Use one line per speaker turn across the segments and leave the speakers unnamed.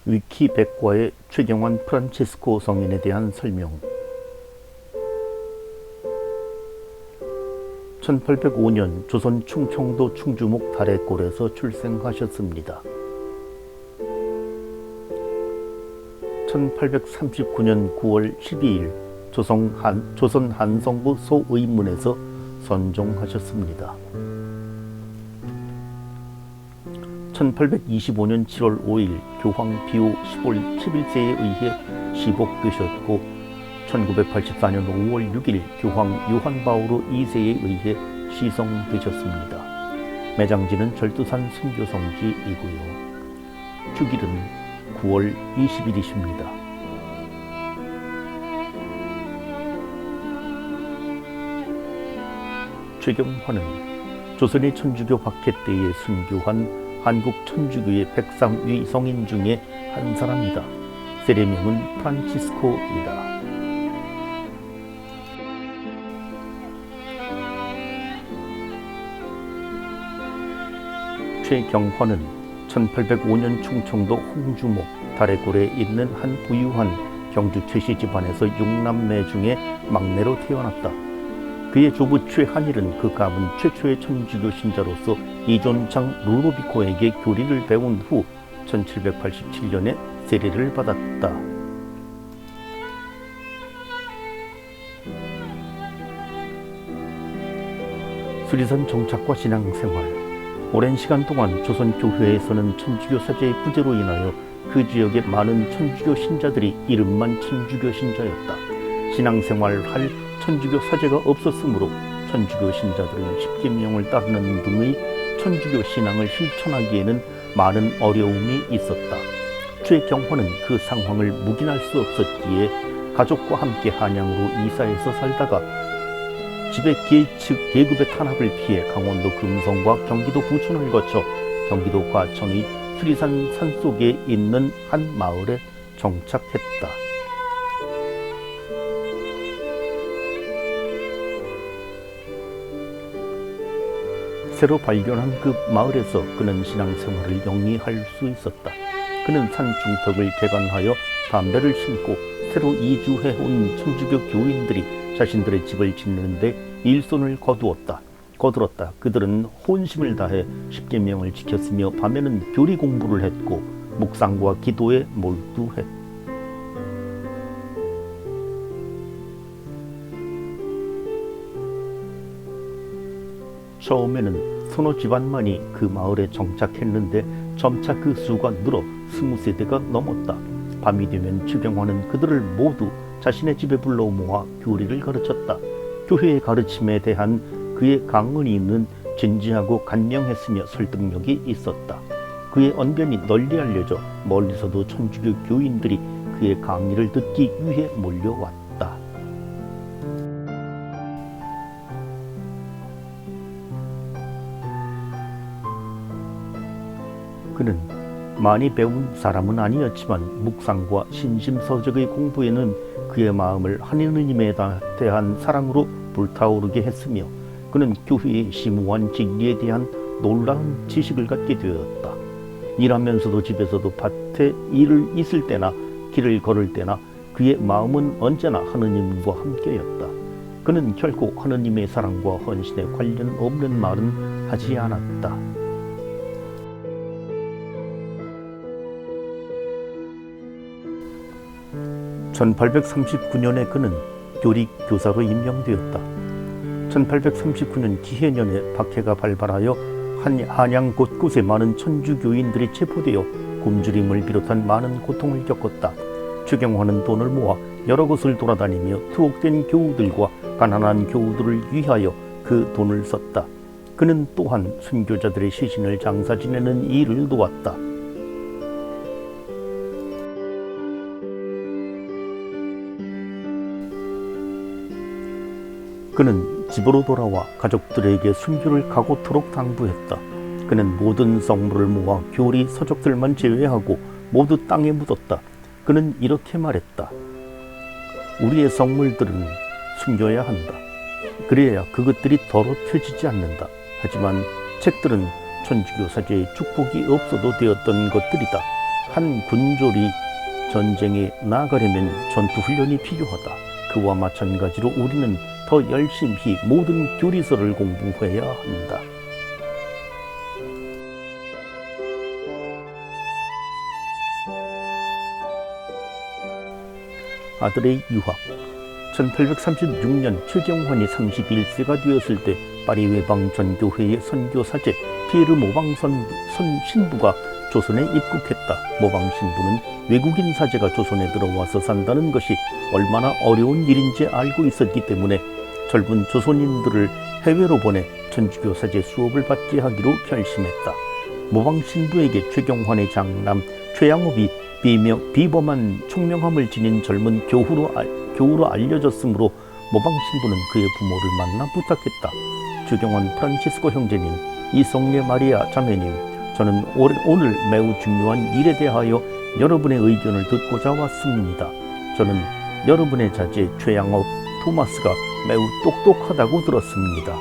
위키 백과의 최경환 프란치스코 성인에 대한 설명. 1805년 조선 충청도 충주목 다래골에서 출생하셨습니다. 1839년 9월 12일 조선 한성부 소의문에서 선종하셨습니다. 1825년 7월 5일 교황 피오 11세에 의해 시복되셨고 1984년 5월 6일 교황 요한 바오로 2세에 의해 시성되셨습니다. 매장지는 절두산 순교성지이고요. 주길은 9월 20일이십니다. 최경환은 조선의 천주교 박해 때에 순교한 한국 천주교의 103위 성인 중에 한 사람이다. 세례명은 프란치스코이다. 최경환은 1805년 충청도 홍주목 다래골에 있는 한 부유한 경주 최씨 집안에서 6남매 중에 막내로 태어났다. 그의 조부 최한일은 그 가문 최초의 천주교 신자로서 이존장 루도비코에게 교리를 배운 후 1787년에 세례를 받았다. 수리산 정착과 신앙생활. 오랜 시간 동안 조선교회에서는 천주교 사제의 부재로 인하여 그 지역의 많은 천주교 신자들이 이름만 천주교 신자였다. 신앙생활할 천주교 사제가 없었으므로 천주교 신자들은 십계명을 따르는 등의 천주교 신앙을 실천하기에는 많은 어려움이 있었다. 최경환은 그 상황을 묵인할 수 없었기에 가족과 함께 한양으로 이사해서 살다가 집의 계급의 탄압을 피해 강원도 금성과 경기도 부천을 거쳐 경기도 과천의 수리산 산속에 있는 한 마을에 정착했다. 새로 발견한 그 마을에서 그는 신앙생활을 영위할 수 있었다. 그는 산 중턱을 개간하여 담배를 심고 새로 이주해온 천주교 교인들이 자신들의 집을 짓는데 일손을 거두었다. 그들은 혼심을 다해 십계명을 지켰으며 밤에는 교리 공부를 했고 묵상과 기도에 몰두했다. 처음에는 서너 집안만이 그 마을에 정착했는데 점차 그 수가 늘어 20세대가 넘었다. 밤이 되면 최경환은 그들을 모두 자신의 집에 불러 모아 교리를 가르쳤다. 교회의 가르침에 대한 그의 강의는 진지하고 간명했으며 설득력이 있었다. 그의 언변이 널리 알려져 멀리서도 천주교 교인들이 그의 강의를 듣기 위해 몰려왔다. 그는 많이 배운 사람은 아니었지만 묵상과 신심서적의 공부에는 그의 마음을 하느님에 대한 사랑으로 불타오르게 했으며 그는 교회의 심오한 진리에 대한 놀라운 지식을 갖게 되었다. 일하면서도 집에서도 밭에 일을 있을 때나 길을 걸을 때나 그의 마음은 언제나 하느님과 함께였다. 그는 결코 하느님의 사랑과 헌신에 관련 없는 말은 하지 않았다. 1839년에 그는 교리 교사로 임명되었다. 1839년 기해년에 박해가 발발하여 한양 곳곳에 많은 천주교인들이 체포되어 굶주림을 비롯한 많은 고통을 겪었다. 최경환은 돈을 모아 여러 곳을 돌아다니며 투옥된 교우들과 가난한 교우들을 위하여 그 돈을 썼다. 그는 또한 순교자들의 시신을 장사 지내는 일을 도왔다. 그는 집으로 돌아와 가족들에게 순교를 각오토록 당부했다. 그는 모든 성물을 모아 교리 서적들만 제외하고 모두 땅에 묻었다. 그는 이렇게 말했다. 우리의 성물들은 숨겨야 한다. 그래야 그것들이 더럽혀지지 않는다. 하지만 책들은 천주교 사제의 축복이 없어도 되었던 것들이다. 한 군졸이 전쟁에 나가려면 전투훈련이 필요하다. 그와 마찬가지로 우리는 더 열심히 모든 교리서를 공부해야 한다. 아들의 유학. 1836년 최경환이 31세가 되었을 때 파리 외방 전교회의 선교사제 피에르 모방 신부가 조선에 입국했다. 모방 신부는 외국인 사제가 조선에 들어와서 산다는 것이 얼마나 어려운 일인지 알고 있었기 때문에 젊은 조선인들을 해외로 보내 천주교 사제 수업을 받게 하기로 결심했다. 모방 신부에게 최경환의 장남 최양업이 비범한 총명함을 지닌 젊은 교우로 알려졌으므로 모방 신부는 그의 부모를 만나 부탁했다. 최경환 프란치스코 형제님, 이송례 마리아 자매님, 저는 오늘 매우 중요한 일에 대하여 여러분의 의견을 듣고자 왔습니다. 저는 여러분의 자제 최양업 토마스가 매우 똑똑하다고 들었습니다.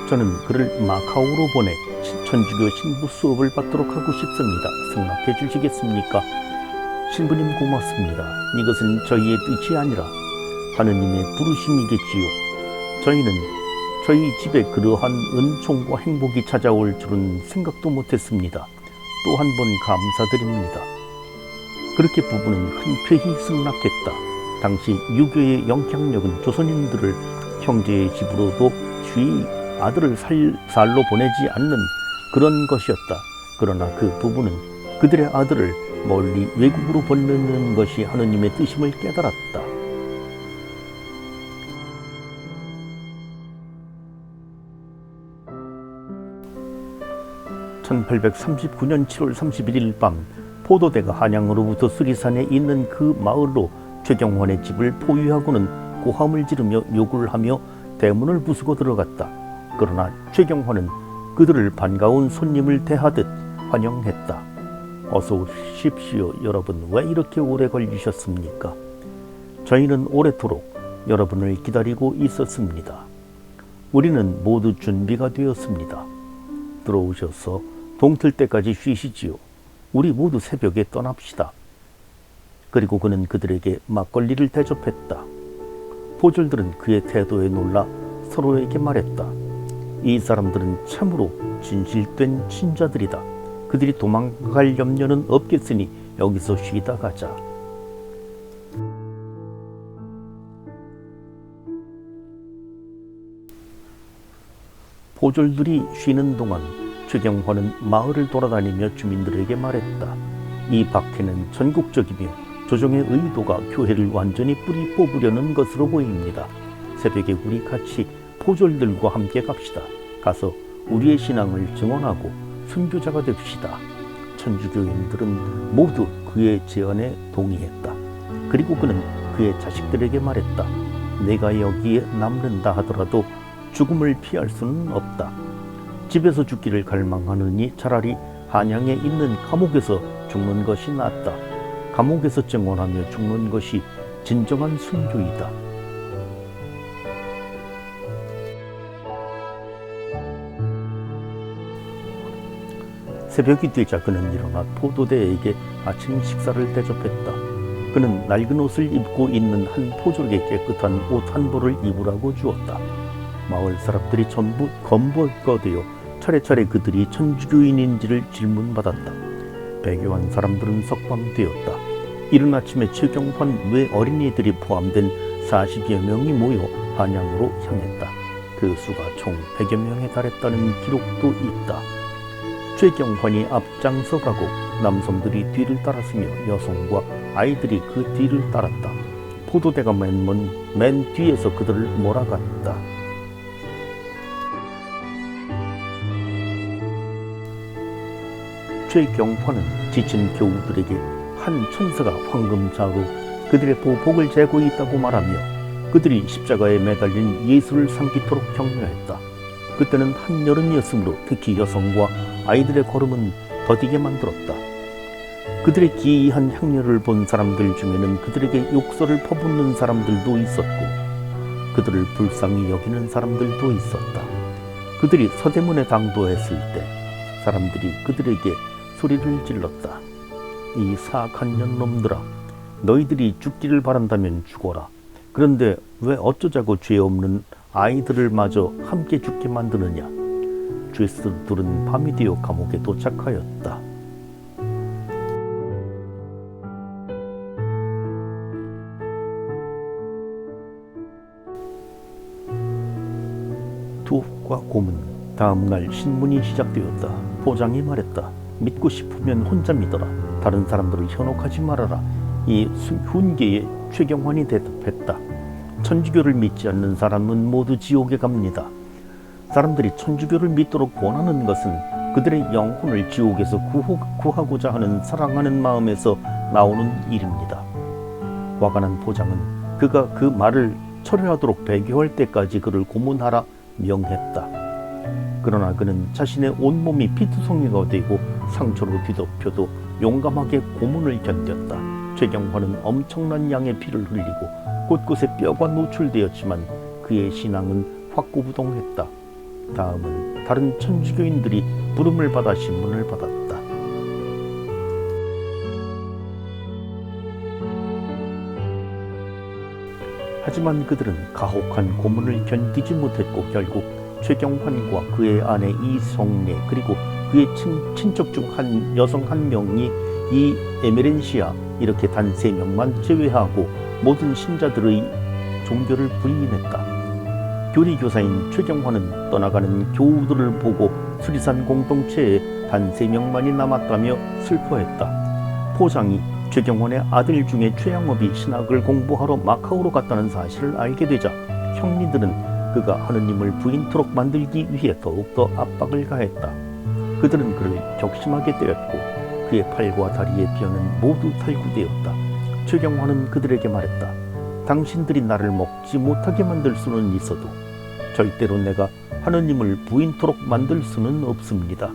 저는 그를 마카오로 보내 천주교 신부 수업을 받도록 하고 싶습니다. 승낙해 주시겠습니까? 신부님 고맙습니다. 이것은 저희의 뜻이 아니라 하느님의 부르심이겠지요. 저희는 저희 집에 그러한 은총과 행복이 찾아올 줄은 생각도 못했습니다. 또 한 번 감사드립니다. 그렇게 부부는 흔쾌히 승낙했다. 당시 유교의 영향력은 조선인들을 형제의 집으로도 쉬이 아들을 살로 보내지 않는 그런 것이었다. 그러나 그 부부는 그들의 아들을 멀리 외국으로 보내는 것이 하느님의 뜻임을 깨달았다. (1839년 7월 31일) 밤 포도대가 한양으로부터 수리산에 있는 그 마을로 최경환의 집을 포위하고는 고함을 지르며 욕을 하며 대문을 부수고 들어갔다. 그러나 최경환은 그들을 반가운 손님을 대하듯 환영했다. 어서 오십시오 여러분. 왜 이렇게 오래 걸리셨습니까? 저희는 오래도록 여러분을 기다리고 있었습니다. 우리는 모두 준비가 되었습니다. 들어오셔서 동틀 때까지 쉬시지요. 우리 모두 새벽에 떠납시다. 그리고 그는 그들에게 막걸리를 대접했다. 포졸들은 그의 태도에 놀라 서로에게 말했다. 이 사람들은 참으로 진실된 신자들이다. 그들이 도망갈 염려는 없겠으니 여기서 쉬다 가자. 포졸들이 쉬는 동안 최경환은 마을을 돌아다니며 주민들에게 말했다. 이 박해는 전국적이며 조정의 의도가 교회를 완전히 뿌리 뽑으려는 것으로 보입니다. 새벽에 우리 같이 포졸들과 함께 갑시다. 가서 우리의 신앙을 증언하고 순교자가 됩시다. 천주교인들은 모두 그의 제안에 동의했다. 그리고 그는 그의 자식들에게 말했다. 내가 여기에 남는다 하더라도 죽음을 피할 수는 없다. 집에서 죽기를 갈망하느니 차라리 한양에 있는 감옥에서 죽는 것이 낫다. 감옥에서 증언하며 죽는 것이 진정한 순교이다. 새벽이 되자 그는 일어나 포도대에게 아침 식사를 대접했다. 그는 낡은 옷을 입고 있는 한 포졸에게 깨끗한 옷 한 벌을 입으라고 주었다. 마을 사람들이 전부 검거되어 차례차례 그들이 천주교인인지를 질문받았다. 배교한 사람들은 석방되었다. 이른 아침에 최경환 외 어린이들이 포함된 40여 명이 모여 한양으로 향했다. 그 수가 총 100여 명에 달했다는 기록도 있다. 최경환이 앞장서 가고 남성들이 뒤를 따랐으며 여성과 아이들이 그 뒤를 따랐다. 포도대가 맨 뒤에서 그들을 몰아갔다. 최경환은 지친 교우들에게 한 천사가 황금자로 그들의 보복을 재고 있다고 말하며 그들이 십자가에 매달린 예수를 삼키도록 격려했다. 그때는 한여름이었으므로 특히 여성과 아이들의 걸음은 더디게 만들었다. 그들의 기이한 향렬을 본 사람들 중에는 그들에게 욕설을 퍼붓는 사람들도 있었고 그들을 불쌍히 여기는 사람들도 있었다. 그들이 서대문에 당도했을 때 사람들이 그들에게 소리를 질렀다. 이 사악한 년놈들아, 너희들이 죽기를 바란다면 죽어라. 그런데 왜 어쩌자고 죄 없는 아이들을 마저 함께 죽게 만드느냐. 죄수들은 밤이 되어 감옥에 도착하였다. 두옥과 고문. 다음날 신문이 시작되었다. 포장이 말했다. 믿고 싶으면 혼자 믿어라. 다른 사람들을 현혹하지 말아라. 이 훈계에 최경환이 대답했다. 천주교를 믿지 않는 사람은 모두 지옥에 갑니다. 사람들이 천주교를 믿도록 원하는 것은 그들의 영혼을 지옥에서 구하고자 하는 사랑하는 마음에서 나오는 일입니다. 화가 난 포장은 그가 그 말을 철회하도록 배교할 때까지 그를 고문하라 명했다. 그러나 그는 자신의 온몸이 피투성이가 되고 상처로 뒤덮여도 용감하게 고문을 견뎠다. 최경환은 엄청난 양의 피를 흘리고 곳곳에 뼈가 노출되었지만 그의 신앙은 확고부동했다. 다음은 다른 천주교인들이 부름을 받아 신문을 받았다. 하지만 그들은 가혹한 고문을 견디지 못했고 결국 최경환과 그의 아내 이성례 그리고 그의 친척 중 한 여성 한 명이 이 에메렌시아 이렇게 단 3명만 제외하고 모든 신자들의 종교를 부인했다. 교리교사인 최경환은 떠나가는 교우들을 보고 수리산 공동체에 단 3명만이 남았다며 슬퍼했다. 포장이 최경환의 아들 중에 최양업이 신학을 공부하러 마카오로 갔다는 사실을 알게 되자 형님들은 그가 하느님을 부인토록 만들기 위해 더욱더 압박을 가했다. 그들은 그를 격심하게 때렸고 그의 팔과 다리의 뼈는 모두 탈구되었다. 최경환은 그들에게 말했다. 당신들이 나를 먹지 못하게 만들 수는 있어도 절대로 내가 하느님을 부인토록 만들 수는 없습니다.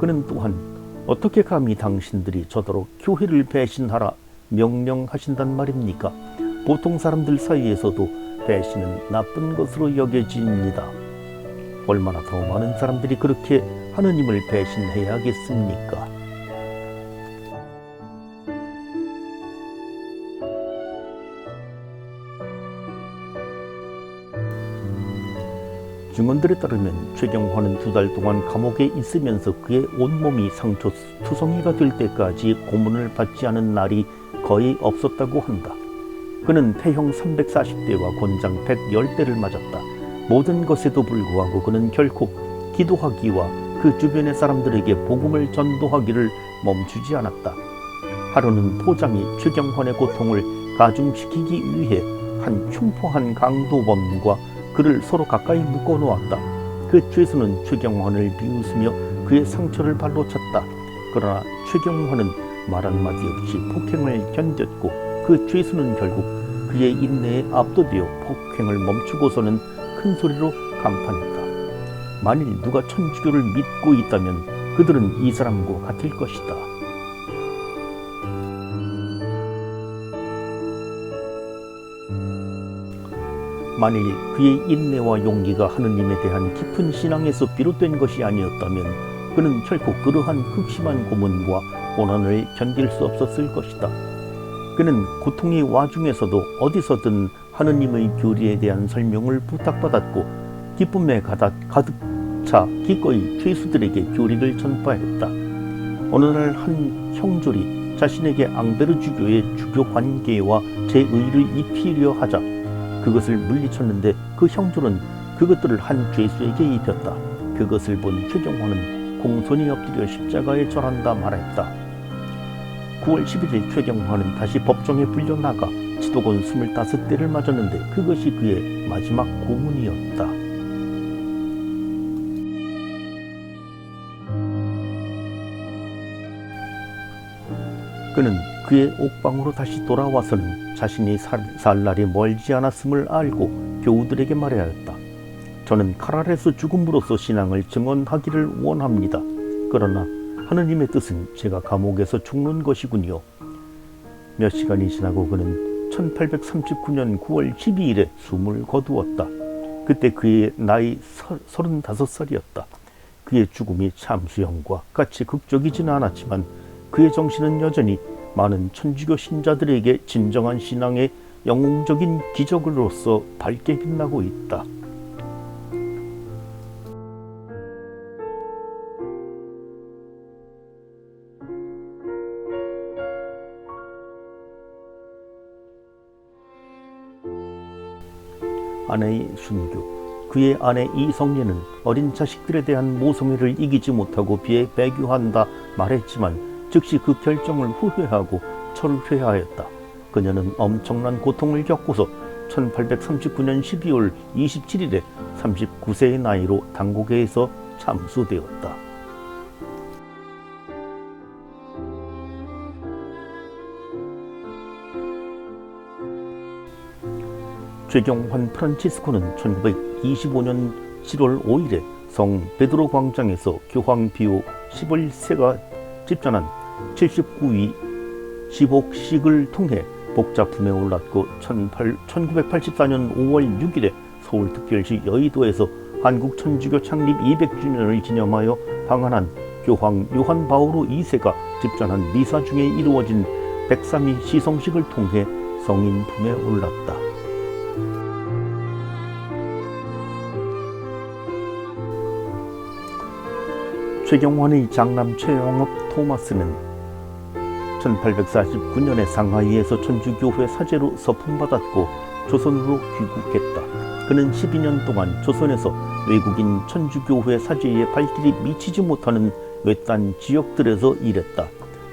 그는 또한 어떻게 감히 당신들이 저더러 교회를 배신하라 명령하신단 말입니까? 보통 사람들 사이에서도 배신은 나쁜 것으로 여겨집니다. 얼마나 더 많은 사람들이 그렇게 하느님을 배신해야겠습니까? 증언들에 따르면 최경환은 2달 동안 감옥에 있으면서 그의 온몸이 상처 투성이가 될 때까지 고문을 받지 않은 날이 거의 없었다고 한다. 그는 폐형 340대와 권장 110대를 맞았다. 모든 것에도 불구하고 그는 결코 기도하기와 그 주변의 사람들에게 복음을 전도하기를 멈추지 않았다. 하루는 포장이 최경환의 고통을 가중시키기 위해 한 흉포한 강도범과 그를 서로 가까이 묶어놓았다. 그 죄수는 최경환을 비웃으며 그의 상처를 발로 찼다. 그러나 최경환은 말 한마디 없이 폭행을 견뎠고 그 죄수는 결국 그의 인내에 압도되어 폭행을 멈추고서는 큰 소리로 감탄했다. 만일 누가 천주교를 믿고 있다면 그들은 이 사람과 같을 것이다. 만일 그의 인내와 용기가 하느님에 대한 깊은 신앙에서 비롯된 것이 아니었다면 그는 결코 그러한 극심한 고문과 고난을 견딜 수 없었을 것이다. 그는 고통의 와중에서도 어디서든 하느님의 교리에 대한 설명을 부탁받았고 기쁨에 가득 차 기꺼이 죄수들에게 교리를 전파했다. 어느 날 한 형졸이 자신에게 앙베르주교의 주교 관계와 제의를 입히려 하자 그것을 물리쳤는데 그 형졸은 그것들을 한 죄수에게 입혔다. 그것을 본 최경환은 공손히 엎드려 십자가에 절한다 말했다. 9월 11일 최경환은 다시 법정에 불려나가 지도권 25대를 맞았는데 그것이 그의 마지막 고문이었다. 그는 그의 옥방으로 다시 돌아와서는 자신이 살 날이 멀지 않았음을 알고 교우들에게 말하였다. 저는 칼 아래서 죽음으로써 신앙을 증언하기를 원합니다. 그러나 하느님의 뜻은 제가 감옥에서 죽는 것이군요. 몇 시간이 지나고 그는 1839년 9월 12일에 숨을 거두었다. 그때 그의 나이 35살이었다. 그의 죽음이 참수형과 같이 극적이지는 않았지만 그의 정신은 여전히 많은 천주교 신자들에게 진정한 신앙의 영웅적인 기적으로서 밝게 빛나고 있다. 아내의 순교. 그의 아내 이성례는 어린 자식들에 대한 모성애를 이기지 못하고 비에 배교한다 말했지만 즉시 그 결정을 후회하고 철회하였다. 그녀는 엄청난 고통을 겪고서 1839년 12월 27일에 39세의 나이로 당고개에서 참수되었다. 최경환 프란치스코는 1925년 7월 5일에 성 베드로 광장에서 교황 비오 11세가 집전한 79위 시복식을 통해 복자품에 올랐고 1984년 5월 6일에 서울특별시 여의도에서 한국천주교 창립 200주년을 기념하여 방한한 교황 요한 바오로 2세가 집전한 미사 중에 이루어진 백삼위 시성식을 통해 성인품에 올랐다. 최경환의 장남 최영업 토마스는 1849년에 상하이에서 천주교회 사제로 서품받았고 조선으로 귀국했다. 그는 12년 동안 조선에서 외국인 천주교회 사제의 발길이 미치지 못하는 외딴 지역들에서 일했다.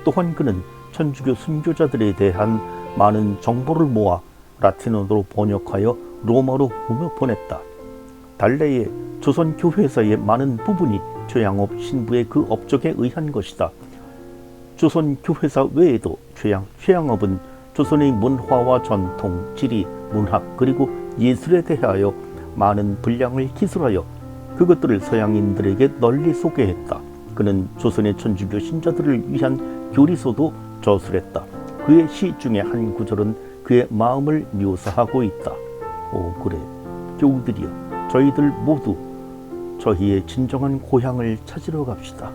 또한 그는 천주교 순교자들에 대한 많은 정보를 모아 라틴어로 번역하여 로마로 보냈다. 달래의 조선 교회사의 많은 부분이 최양업 신부의 그 업적에 의한 것이다. 조선 교회사 외에도 최양업은 조선의 문화와 전통, 지리, 문학 그리고 예술에 대하여 많은 분량을 기술하여 그것들을 서양인들에게 널리 소개했다. 그는 조선의 천주교 신자들을 위한 교리서도 저술했다. 그의 시 중에 한 구절은 그의 마음을 묘사하고 있다. 오 그래, 교우들이여, 저희들 모두 저희의 진정한 고향을 찾으러 갑시다.